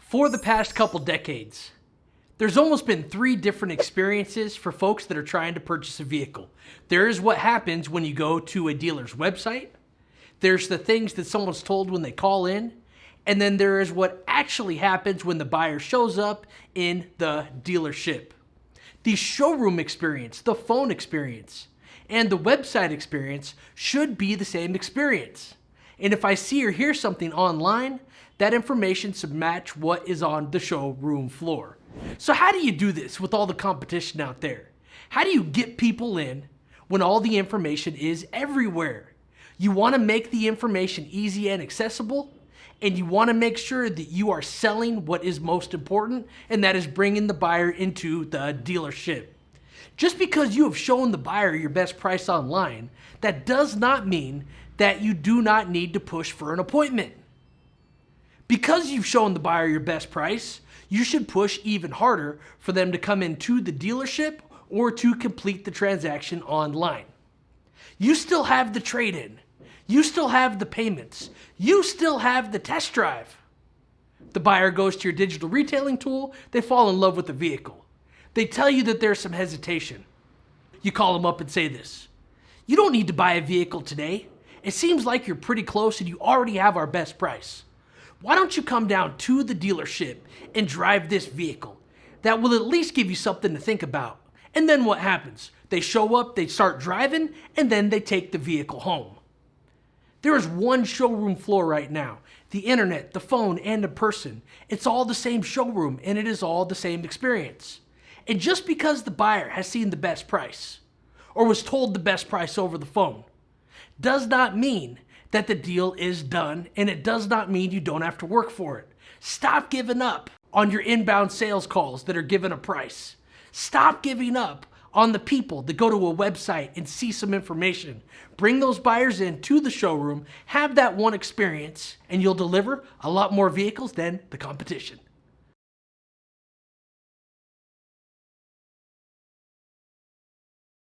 For the past couple decades, there's almost been 3 different experiences for folks that are trying to purchase a vehicle. There is what happens when you go to a dealer's website. There's the things that someone's told when they call in. And then there is what actually happens when the buyer shows up in the dealership. The showroom experience, the phone experience, and the website experience should be the same experience. And if I see or hear something online, that information should match what is on the showroom floor. So how do you do this with all the competition out there? How do you get people in when all the information is everywhere? You want to make the information easy and accessible, and you want to make sure that you are selling what is most important, and that is bringing the buyer into the dealership. Just because you have shown the buyer your best price online, that does not mean that you do not need to push for an appointment. Because you've shown the buyer your best price, you should push even harder for them to come into the dealership or to complete the transaction online. You still have the trade-in. You still have the payments. You still have the test drive. The buyer goes to your digital retailing tool, they fall in love with the vehicle. They tell you that there's some hesitation. You call them up and say this: "You don't need to buy a vehicle today. It seems like you're pretty close and you already have our best price. Why don't you come down to the dealership and drive this vehicle? That will at least give you something to think about." And then what happens? They show up, they start driving, and then they take the vehicle home. There is one showroom floor right now. The internet, the phone, and the person. It's all the same showroom, and it is all the same experience. And just because the buyer has seen the best price, or was told the best price over the phone, does not mean that the deal is done, and it does not mean you don't have to work for it. Stop giving up on your inbound sales calls that are given a price. Stop giving up on the people that go to a website and see some information. Bring those buyers in to the showroom, have that one experience, and you'll deliver a lot more vehicles than the competition.